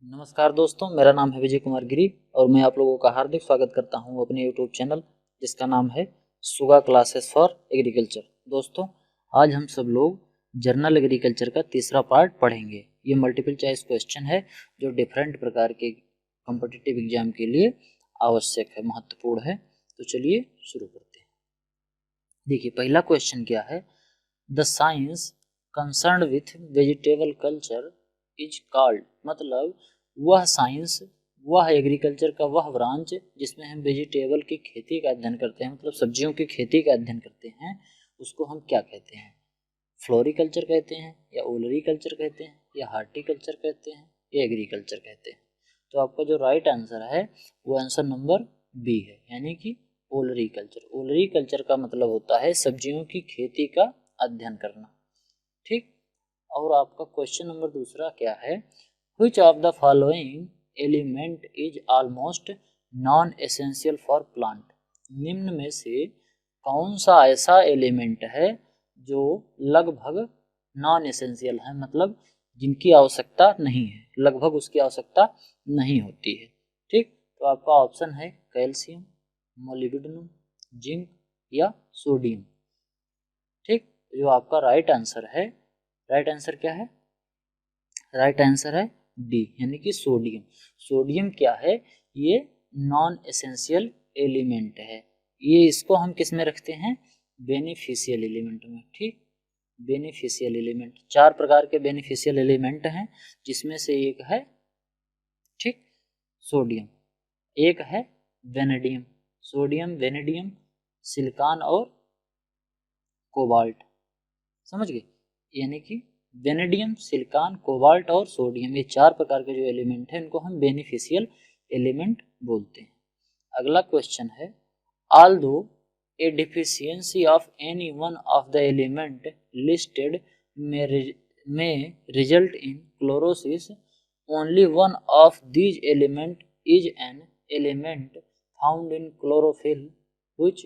नमस्कार दोस्तों, मेरा नाम है विजय कुमार गिरी और मैं आप लोगों का हार्दिक स्वागत करता हूं अपने यूट्यूब चैनल जिसका नाम है सुगा क्लासेस फॉर एग्रीकल्चर। दोस्तों, आज हम सब लोग जर्नल एग्रीकल्चर का तीसरा पार्ट पढ़ेंगे। ये मल्टीपल चॉइस क्वेश्चन है जो डिफरेंट प्रकार के कॉम्पिटिटिव एग्जाम के लिए आवश्यक है, महत्वपूर्ण है। तो चलिए शुरू करते हैं। देखिए, पहला क्वेश्चन क्या है। The science concern with vegetable culture is called, मतलब वह साइंस, वह एग्रीकल्चर का वह ब्रांच जिसमें हम वेजिटेबल की खेती का अध्ययन करते हैं, मतलब सब्जियों की खेती का अध्ययन करते हैं, उसको हम क्या कहते हैं। फ्लोरिकल्चर कहते हैं, या ओलरीकल्चर कहते हैं, या हार्टिकल्चर कहते हैं, या एग्रीकल्चर कहते हैं। तो आपका जो राइट आंसर है वो आंसर नंबर बी है, यानी कि ओलरीकल्चर। ओलरीकल्चर का मतलब होता है सब्जियों की खेती का अध्ययन करना। ठीक। और आपका क्वेश्चन नंबर दूसरा क्या है। Which of the following element is almost non-essential for plant? निम्न में से कौन सा ऐसा एलिमेंट है जो लगभग नॉन एसेंशियल है, मतलब जिनकी आवश्यकता नहीं है, लगभग उसकी आवश्यकता नहीं होती है। ठीक। तो आपका ऑप्शन है कैल्शियम, मोलिब्डेनम, जिंक या सोडियम। ठीक। जो आपका राइट आंसर है, राइट आंसर क्या है, राइट आंसर है डी, यानी कि सोडियम। सोडियम क्या है, ये नॉन एसेंशियल एलिमेंट है। ये इसको हम किस में रखते हैं, बेनिफिशियल एलिमेंट में। ठीक। बेनिफिशियल एलिमेंट, चार प्रकार के बेनिफिशियल एलिमेंट हैं, जिसमें से एक है, ठीक, सोडियम, एक है वेनेडियम, सोडियम, वेनेडियम, सिलिकॉन और कोबाल्ट। समझ गए, यानी कि वेनेडियम, सिलिकॉन, कोबाल्ट और सोडियम, ये चार प्रकार के जो एलिमेंट हैं इनको हम बेनिफिशियल एलिमेंट बोलते हैं। अगला क्वेश्चन है, although a deficiency of any one of the element listed may result in chlorosis, only one of these element is an element found in chlorophyll which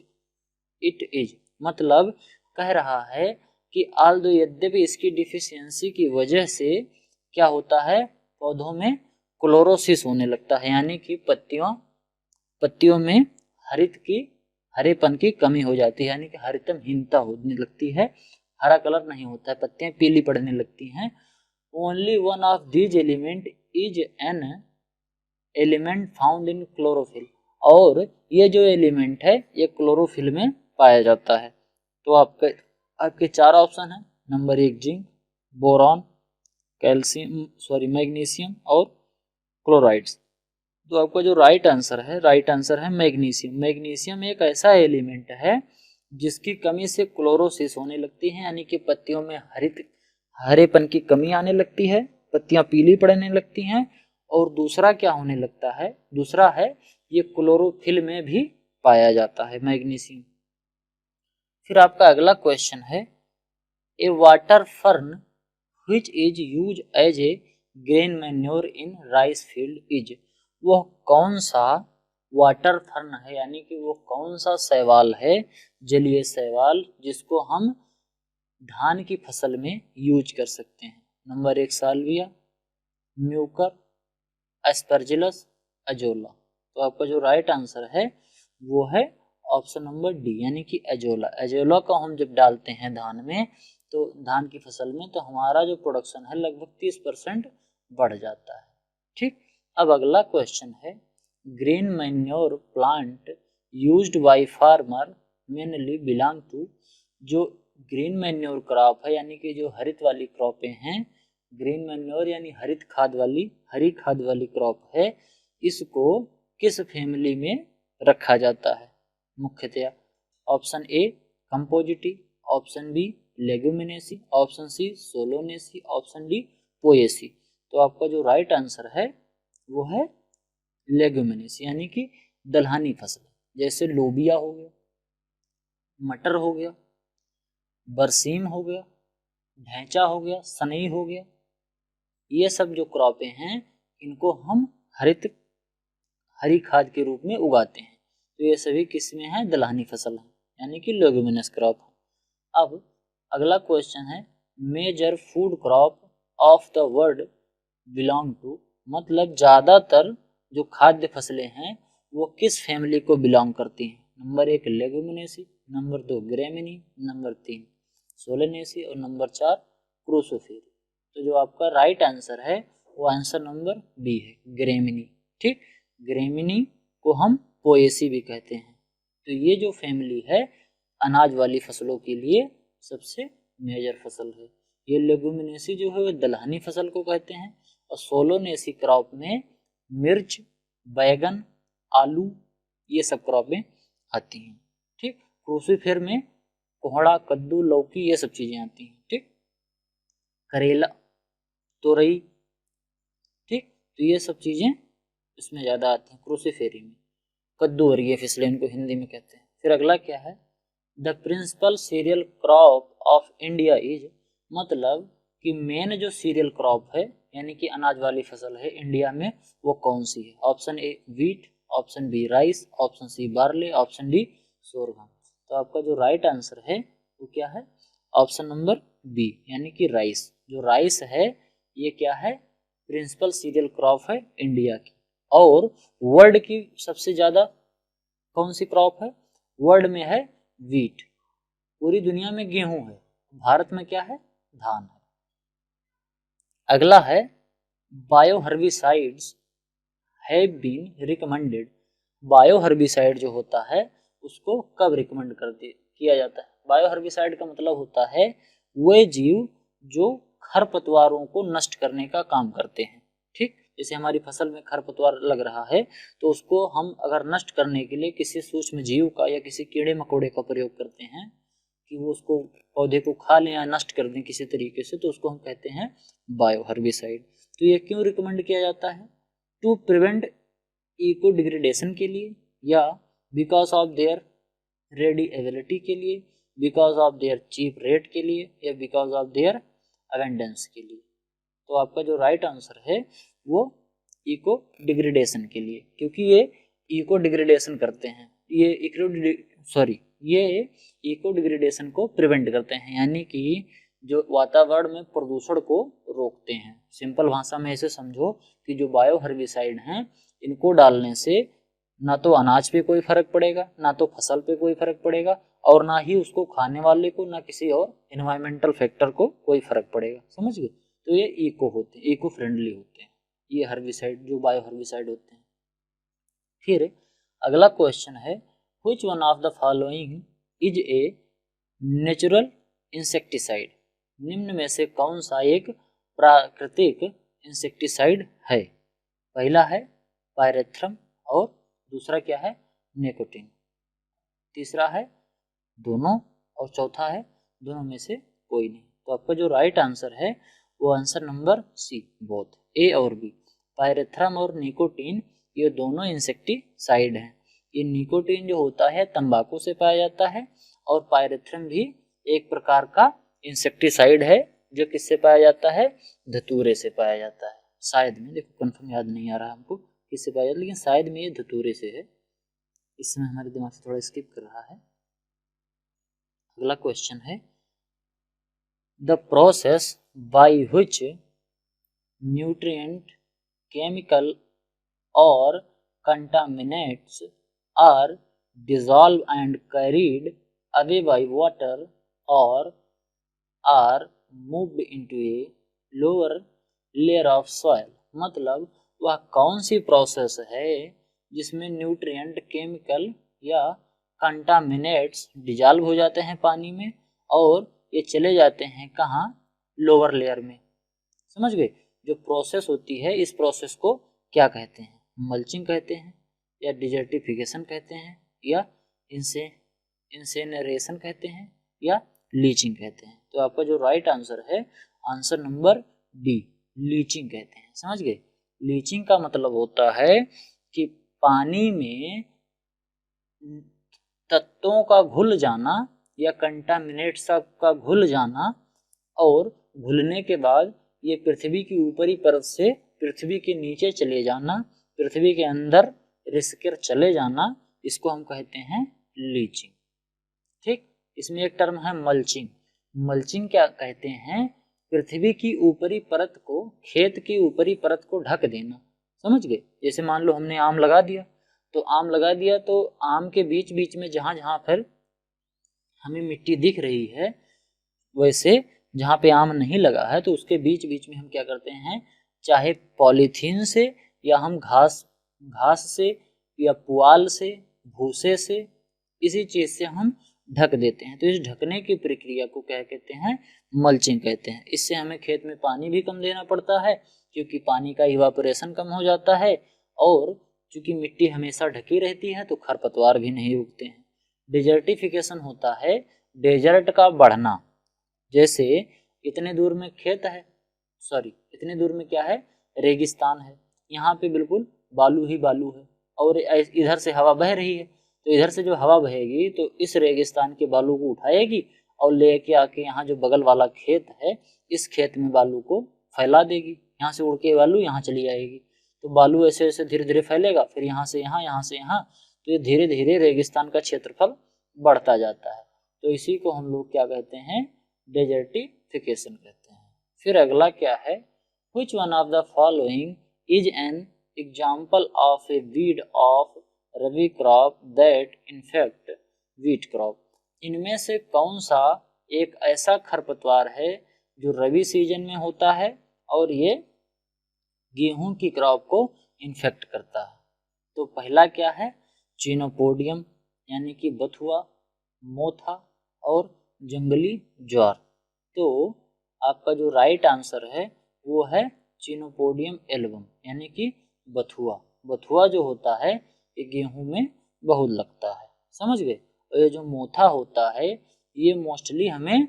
it is. मतलब कह रहा है कि Aldous, यद्यपि इसकी डिफिशियंसी की वजह से क्या होता है, पौधों में क्लोरोसिस होने लगता है, यानी कि पत्तियों में हरेपन की कमी हो जाती है, यानी कि हरितमहीनता होने लगती है, हरा कलर नहीं होता है, पत्तियां पीली पड़ने लगती हैं। Only one of these element is an element found in chlorophyll, और ये जो एलिमेंट है ये क्लोरोफिल में पाया जाता है। तो आपके चार ऑप्शन है। नंबर एक जिंक, बोरॉन, मैग्नीशियम और क्लोराइड्स। तो आपका जो राइट आंसर है मैग्नीशियम। मैग्नीशियम एक ऐसा एलिमेंट है जिसकी कमी से क्लोरोसिस होने लगती है, यानी कि पत्तियों में हरेपन की कमी आने लगती है, पत्तियां पीली पड़ने लगती हैं। और दूसरा क्या होने लगता है, दूसरा है ये क्लोरोफिल में भी पाया जाता है मैग्नीशियम। फिर आपका अगला क्वेश्चन है, a water fern which is use as a green manure in rice field is. वह कौन सा वाटर फर्न है, यानी कि वो कौन सा शैवाल है, जलीय शैवाल, जिसको हम धान की फसल में यूज कर सकते हैं। नंबर एक साल्विया, म्यूकर, एस्परजिलस, अजोला। तो आपका जो राइट आंसर है वो है ऑप्शन नंबर डी, यानी कि एजोला। एजोला को हम जब डालते हैं धान में, तो धान की फसल में, तो हमारा जो प्रोडक्शन है लगभग 30% बढ़ जाता है। ठीक। अब अगला क्वेश्चन है, green manure plant used by farmer mainly belong to. जो ग्रीन मैन्योर क्रॉप है, यानी कि जो हरित वाली क्रॉपें हैं, ग्रीन मैन्योर यानी हरी खाद वाली क्रॉप है, इसको किस फैमिली में रखा जाता है मुख्यतया। Option A Compositae, option B Leguminosae, option C Solanaceae, option D Poaceae. तो आपका जो राइट आंसर है वो है लेगुमिनेसी, यानी कि दलहनी फसल, जैसे लोबिया हो गया, मटर हो गया, बरसीम हो गया, ढैंचा हो गया, सनई हो गया। ये सब जो क्रॉपें हैं इनको हम हरी खाद के रूप में उगाते हैं। तो ये सभी किस्में हैं दलहनी फसल हैं, यानी कि लेगुमिनस क्रॉप। अब अगला क्वेश्चन है, major food crop of the world belong to. मतलब ज़्यादातर जो खाद्य फसलें हैं वो किस फैमिली को बिलोंग करती हैं? Number 1 Leguminosae, number 2 Gramineae, number 3 Solanaceae और नंबर 4 क्रूसिफेरी। तो जो आपका राइट आंसर है वो आंसर नंबर बी है, ग्रेमिनी। ठीक, ग्रेमिनी को हम पोएसी भी कहते हैं। तो ये जो फैमिली है अनाज वाली फसलों के लिए सबसे मेजर फसल है। ये लेगुमिनेसी जो है वो दलहनी फसल को कहते हैं और सोलोनेसी क्रॉप में मिर्च, बैगन, आलू ये सब क्रॉपें आती हैं। ठीक, क्रूसिफेर में कोहड़ा, कद्दू, लौकी ये सब चीजें आती हैं। ठीक, करेला, तोरई, ठीक, तो ये सब चीजें इसमें ज्यादा आती हैं क्रूसिफेरी में। कद्दू और ये फिसले इनको हिंदी में कहते हैं। फिर अगला क्या है, the principal cereal crop of India is, मतलब कि मेन जो सीरियल क्रॉप है यानी कि अनाज वाली फसल है इंडिया में वो कौन सी है? Option A wheat, option B rice, option C barley, option D sorghum. तो आपका जो राइट आंसर है वो क्या है? ऑप्शन नंबर बी यानी कि राइस। जो राइस है ये क्या है? प्रिंसिपल सीरियल क्रॉप है इंडिया की। और वर्ल्ड की सबसे ज्यादा कौन सी क्रॉप है? वर्ल्ड में है वीट। पूरी दुनिया में गेहूं है, भारत में क्या है? धान है। अगला है bio herbicides have been recommended. Bio herbicide जो होता है उसको कब रिकमेंड किया जाता है? बायो हर्बिसाइड का मतलब होता है वे जीव जो खरपतवारों को नष्ट करने का काम करते हैं। ठीक, जैसे हमारी फसल में खरपतवार लग रहा है तो उसको हम अगर नष्ट करने के लिए किसी सूक्ष्म जीव का या किसी कीड़े मकोड़े का प्रयोग करते हैं कि वो उसको पौधे को खा लें या नष्ट कर दें किसी तरीके से, तो उसको हम कहते हैं बायो हर्बिसाइड। तो ये क्यों रिकमेंड किया जाता है? टू प्रिवेंट इको डिग्रेडेशन के लिए, या because of their ready ability के लिए, because of their cheap rate के लिए, या बिकॉज ऑफ देयर अवेंडेंस के लिए। तो आपका जो राइट आंसर है वो इको डिग्रेडेशन के लिए, क्योंकि ये इको डिग्रेडेशन करते हैं। ये इको डिग्रेडेशन को प्रिवेंट करते हैं, यानी कि जो वातावरण में प्रदूषण को रोकते हैं। सिंपल भाषा में ऐसे समझो कि जो बायो हर्बिसाइड हैं इनको डालने से ना तो अनाज पे कोई फर्क पड़ेगा, ना तो फसल पे कोई फर्क पड़ेगा, और ना ही उसको खाने वाले को, ना किसी और एनवायरमेंटल फैक्टर को कोई फर्क पड़ेगा। समझ गए? तो ये इको होते हैं, इको फ्रेंडली होते हैं ये हर्बिसाइड, जो बायो हर्बिसाइड होते हैं। फिर अगला क्वेश्चन है, which one of the following is a natural insecticide. निम्न में से कौन सा एक प्राकृतिक इंसेक्टिसाइड है? पहला है पायरेथ्रम और दूसरा क्या है? निकोटीन। तीसरा है दोनों और चौथा है दोनों में से कोई नहीं। तो आपका जो राइट आंसर है वो आंसर नंबर सी, बोथ, ए और बी। पायरेथ्रम और निकोटीन ये दोनों इंसेक्टिसाइड हैं। ये निकोटीन जो होता है तंबाकू से पाया जाता है और पायरेथ्रम भी एक प्रकार का इंसेक्टिसाइड है जो किससे पाया जाता है? धतूरे से पाया जाता है। शायद में, देखो कंफर्म याद नहीं आ रहा हमको किससे पाया जाता है, लेकिन शायद में ये धतूरे से है। इस समय हमारे दिमाग से थोड़ा स्किप कर रहा है। अगला क्वेश्चन है, the process by which nutrient, chemical और contaminants are dissolved and carried away by water or are moved into a lower layer of soil। मतलब वह कौन सी प्रोसेस है जिसमें न्यूट्रिएंट, केमिकल या कंटामिनेट्स डिजॉल्व हो जाते हैं पानी में और ये चले जाते हैं कहाँ? लोअर लेयर में। समझ गए? जो प्रोसेस होती है इस प्रोसेस को क्या कहते हैं? मल्चिंग कहते हैं, या डिजर्टिफिकेशन कहते हैं, या इंसेनरेशन कहते हैं, या लीचिंग कहते हैं। तो आपका जो राइट आंसर है आंसर नंबर डी, लीचिंग कहते हैं। समझ गए? लीचिंग का मतलब होता है कि पानी में तत्वों का घुल जाना या कंटामिनेट्स का घुल जाना, और घुलने के बाद ये पृथ्वी की ऊपरी परत से पृथ्वी के नीचे चले जाना, पृथ्वी के अंदर रिसकर चले जाना, इसको हम कहते हैं लीचिंग। ठीक, इसमें एक टर्म है मल्चिंग। मल्चिंग क्या कहते हैं पृथ्वी की ऊपरी परत को, खेत की ऊपरी परत को ढक देना। समझ गए? जैसे मान लो हमने आम लगा दिया, तो आम लगा दिया तो आम के बीच बीच में जहाँ जहाँ फिर हमें मिट्टी दिख रही है, वैसे जहाँ पे आम नहीं लगा है तो उसके बीच बीच में हम क्या करते हैं, चाहे पॉलीथीन से या हम घास घास से या पुआल से, भूसे से, इसी चीज से हम ढक देते हैं। तो इस ढकने की प्रक्रिया को क्या कहते हैं, मल्चिंग कहते हैं। इससे हमें खेत में पानी भी कम देना पड़ता है, क्योंकि पानी का इवापोरेशन कम हो जाता है, और चूंकि मिट्टी हमेशा ढकी रहती है तो खरपतवार भी नहीं उगते हैं। डेजर्टिफिकेशन होता है डेजर्ट का बढ़ना। जैसे इतने दूर में खेत है, इतने दूर में क्या है, रेगिस्तान है, यहाँ पे बिल्कुल बालू ही बालू है, और इधर से हवा बह रही है, तो इधर से जो हवा बहेगी तो इस रेगिस्तान के बालू को उठाएगी और लेके आके यहाँ जो बगल वाला खेत है, इस खेत में बालू को फैला देगी। यहाँ से उड़ के बालू यहाँ चली आएगी, तो बालू ऐसे ऐसे धीरे धीरे फैलेगा, फिर यहाँ से यहाँ, यहाँ से यहाँ, तो ये धीरे धीरे रेगिस्तान का क्षेत्रफल बढ़ता जाता है। तो इसी को हम लोग क्या कहते हैं, डेजर्टिफिकेशन कहते हैं। फिर अगला क्या है, which one of the following is an example of a weed of rabi crop that infect wheat crop? इनमें से कौन सा एक ऐसा खरपतवार है जो रबी सीजन में होता है और ये गेहूं की क्रॉप को इन्फेक्ट करता है? तो पहला क्या है, चिनोपोडियम यानी कि बथुआ, मोथा और जंगली ज्वार। तो आपका जो राइट आंसर है वो है चिनोपोडियम एल्बम यानी कि बथुआ। बथुआ जो होता है ये गेहूं में बहुत लगता है, समझ गए। और ये जो मोथा होता है ये मोस्टली हमें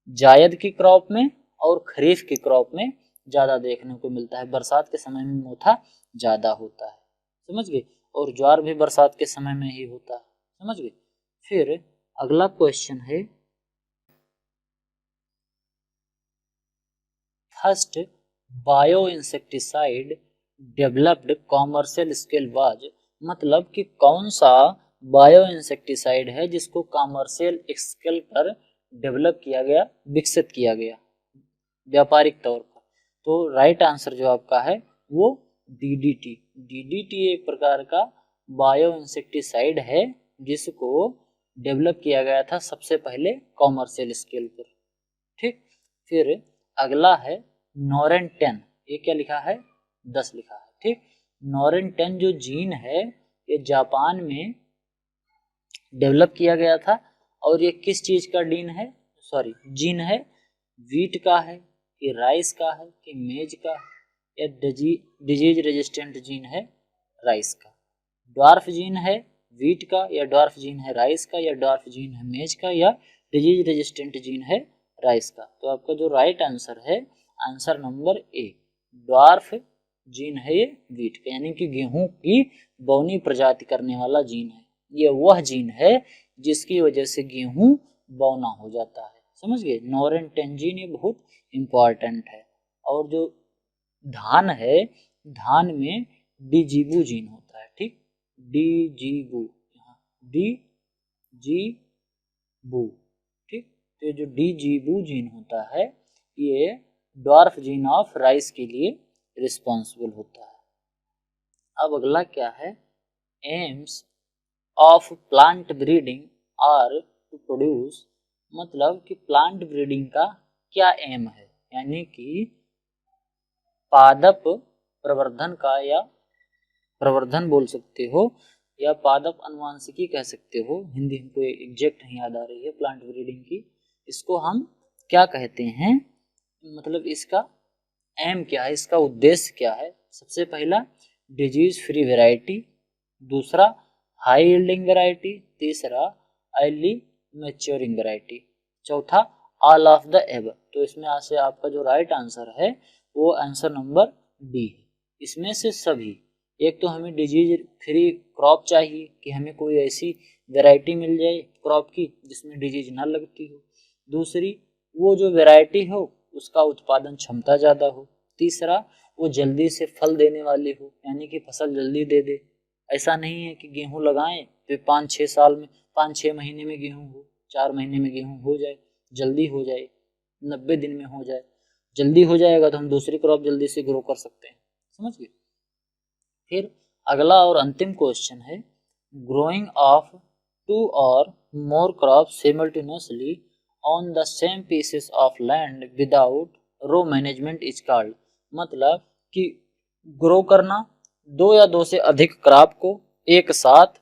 जायद की क्रॉप में और खरीफ की क्रॉप में ज़्यादा देखने को मिलता है। बरसात के समय में मोथा ज़्यादा होता है, समझ गए। और ज्वार भी बरसात के समय में ही होता है, समझ गए। फिर अगला क्वेश्चन है, first bio insecticide developed commercial scale was, मतलब कि कौन सा बायो इंसेक्टिसाइड है जिसको कॉमर्शियल स्केल पर डेवलप किया गया, विकसित किया गया व्यापारिक तौर पर। तो राइट आंसर जो आपका है वो डीडीटी। डीडीटी एक प्रकार का बायो इंसेक्टिसाइड है जिसको डेवलप किया गया था सबसे पहले कॉमर्शियल स्केल पर, ठीक। फिर अगला है नोरेंटेन, ये क्या लिखा है, 10 लिखा है, ठीक। नोरेंटेन जो जीन है ये जापान में डेवलप किया गया था, और ये किस चीज का जीन है, वीट का है कि राइस का है कि मेज का है, या डिजीज रेजिस्टेंट जीन है राइस का। ड्वार्फ जीन है वीट का, या ड्वार्फ जीन है राइस का, या ड्वार्फ जीन है मेज का, या डिजीज रेजिस्टेंट जीन है राइस का। तो आपका जो राइट आंसर है, answer number A, dwarf gene है ये वीट का, यानी कि गेहूं की बौनी प्रजाति करने वाला जीन है। ये वह जीन है जिसकी वजह से गेहूं बौना हो जाता है, समझ गए। नोरेंटेन जीन ये बहुत इंपॉर्टेंट है। और जो धान है, धान में डिजीबू जीन होता है, ठीक, डिजीबू, डिजीबू, ठीक। तो ये जो डिजीबू जीन होता है ये ड्वार्फ जीन ऑफ राइस के लिए रिस्पॉन्सिबल होता है। अब अगला क्या है, aims of plant breeding are to produce, मतलब कि प्लांट ब्रीडिंग का क्या एम है, यानी कि पादप प्रवर्धन का, या प्रवर्धन बोल सकते हो या पादप अनुवांशिकी कह सकते हो, हिंदी हमको एग्जैक्ट नहीं याद आ रही है प्लांट ब्रीडिंग की, इसको हम क्या कहते हैं, मतलब इसका एम क्या है, इसका उद्देश्य क्या है। सबसे पहला डिजीज फ्री वैरायटी, दूसरा हाई यील्डिंग वैरायटी, तीसरा अर्ली मैच्योरिंग वैरायटी, चौथा ऑल ऑफ द एबव। तो इसमें से आपका जो राइट आंसर है वो आंसर नंबर डी है, इसमें से सभी। एक तो हमें डिजीज फ्री क्रॉप चाहिए कि हमें कोई ऐसी वैरायटी मिल जाए क्रॉप की जिसमें डिजीज ना लगती हो, दूसरी वो जो वैरायटी हो उसका उत्पादन क्षमता ज़्यादा हो, तीसरा वो जल्दी से फल देने वाली हो, यानी कि फसल जल्दी दे दे। ऐसा नहीं है कि गेहूं लगाएं तो 5-6 साल में, 5-6 महीने में गेहूं हो, 4 महीने में गेहूं हो जाए, जल्दी हो जाए, 90 दिन में हो जाए, जल्दी हो जाएगा तो हम दूसरी क्रॉप जल्दी से ग्रो कर सकते हैं। समझ गए। फिर अगला और अंतिम क्वेश्चन है, ग्रोइंग ऑफ 2 और more crop simultaneously on the same pieces of land without row management is called. मतलब कि ग्रो करना 2 या 2 से अधिक क्रॉप को एक साथ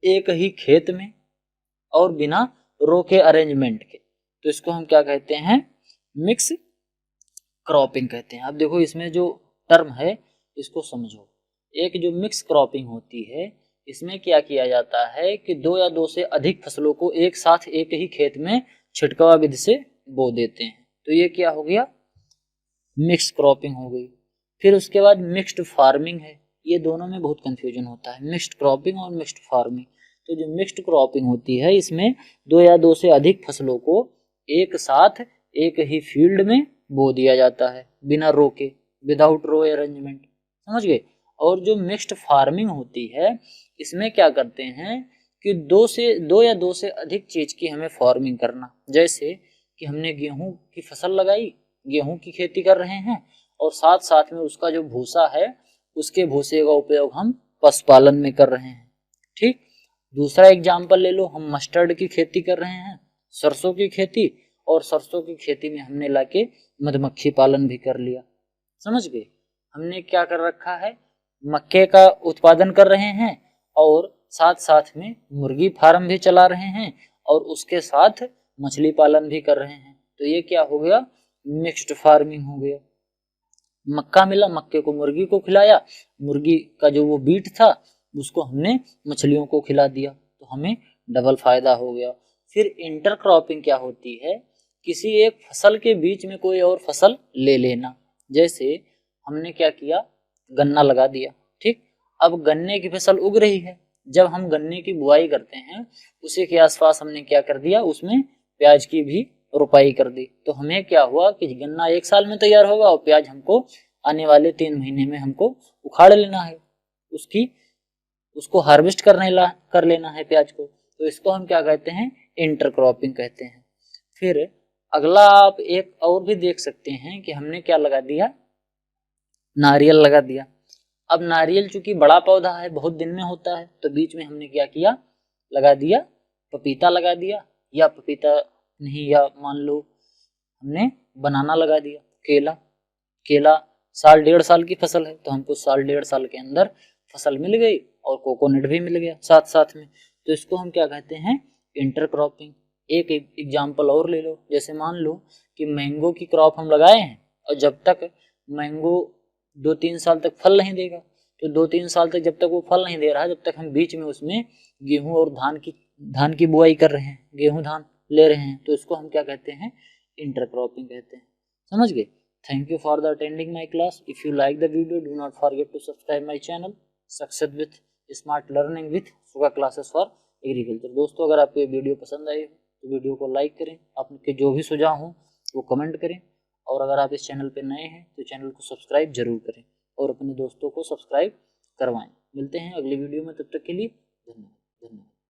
एक ही खेत में और बिना रो के अरेंजमेंट के, तो इसको हम क्या कहते हैं, मिक्स क्रॉपिंग कहते हैं। अब देखो इसमें जो टर्म है इसको समझो। एक जो मिक्स क्रॉपिंग होती है इसमें क्या किया जाता है कि 2 या 2 से अधिक फसलों को एक साथ एक ही खेत में छिटकावा विधि से बो देते हैं, तो ये क्या हो गया, मिक्स क्रॉपिंग हो गई। फिर उसके बाद मिक्स्ड फार्मिंग है, ये दोनों में बहुत कंफ्यूजन होता है, मिक्स्ड क्रॉपिंग और मिक्स्ड फार्मिंग। तो जो मिक्स्ड क्रॉपिंग होती है इसमें 2 या 2 से अधिक फसलों को एक साथ एक ही फील्ड में बो दिया जाता है बिना रोके, विदाउट रो अरेंजमेंट। समझ गए। और जो मिक्स्ड फार्मिंग होती है इसमें क्या करते हैं कि 2 या 2 से अधिक चीज की हमें फार्मिंग करना, जैसे कि हमने गेहूं की फसल लगाई, गेहूं की खेती कर रहे हैं और साथ साथ में उसका जो भूसा है उसके भूसे का उपयोग हम पशुपालन में कर रहे हैं। ठीक। दूसरा एग्जाम्पल ले लो, हम मस्टर्ड की खेती कर रहे हैं, सरसों की खेती, और सरसों की खेती में हमने लाके मधुमक्खी पालन भी कर लिया। समझ गए। हमने क्या कर रखा है, मक्के का उत्पादन कर रहे हैं और साथ साथ में मुर्गी फार्म भी चला रहे हैं और उसके साथ मछली पालन भी कर रहे हैं, तो ये क्या हो गया, मिक्स्ड फार्मिंग हो गया। मक्का मिला, मक्के को मुर्गी को खिलाया, मुर्गी का जो वो बीट था उसको हमने मछलियों को खिला दिया, तो हमें डबल फायदा हो गया। फिर इंटरक्रॉपिंग क्या होती है, किसी एक फसल के बीच में कोई और फसल ले लेना, जैसे हमने क्या किया, गन्ना लगा दिया। ठीक। अब गन्ने की फसल उग रही है, जब हम गन्ने की बुआई करते हैं उसी के आसपास हमने क्या कर दिया, उसमें प्याज की भी रोपाई कर दी, तो हमें क्या हुआ कि गन्ना 1 साल में तैयार होगा और प्याज हमको आने वाले 3 महीने में हमको उखाड़ लेना है, उसको हार्वेस्ट कर लेना है प्याज को, तो इसको हम क्या कहते हैं, इंटरक्रॉपिंग कहते हैं। फिर अगला आप एक और भी देख सकते हैं कि हमने क्या लगा दिया, नारियल लगा दिया। अब नारियल चूंकि बड़ा पौधा है, बहुत दिन में होता है, तो बीच में हमने क्या किया, लगा दिया पपीता लगा दिया, या पपीता नहीं, या मान लो हमने बनाना लगा दिया, केला। केला 1.5 साल की फसल है, तो हमको 1.5 साल के अंदर फसल मिल गई और कोकोनट भी मिल गया साथ साथ में, तो इसको हम क्या कहते हैं, इंटरक्रॉपिंग। एक एग्जाम्पल और ले लो, जैसे मान लो कि मैंगो की क्रॉप हम लगाए हैं और जब तक मैंगो 2-3 साल तक फल नहीं देगा, तो 2-3 साल तक जब तक वो फल नहीं दे रहा, जब तक हम बीच में उसमें गेहूं और धान की बुआई कर रहे हैं, गेहूं धान ले रहे हैं, तो इसको हम क्या कहते हैं, इंटरक्रॉपिंग कहते हैं। समझ गए। Thank you for the attending my class. If you like the video do not forget to subscribe my channel success with smart learning with Suga classes for agriculture. दोस्तों अगर आपको ये वीडियो पसंद आई हो तो वीडियो को लाइक करें, आपके जो भी सुझाव हो वो कमेंट करें, और अगर आप इस चैनल पर नए हैं तो चैनल को सब्सक्राइब जरूर करें और अपने दोस्तों को सब्सक्राइब करवाएं। मिलते हैं अगली वीडियो में, तब तक के लिए धन्यवाद।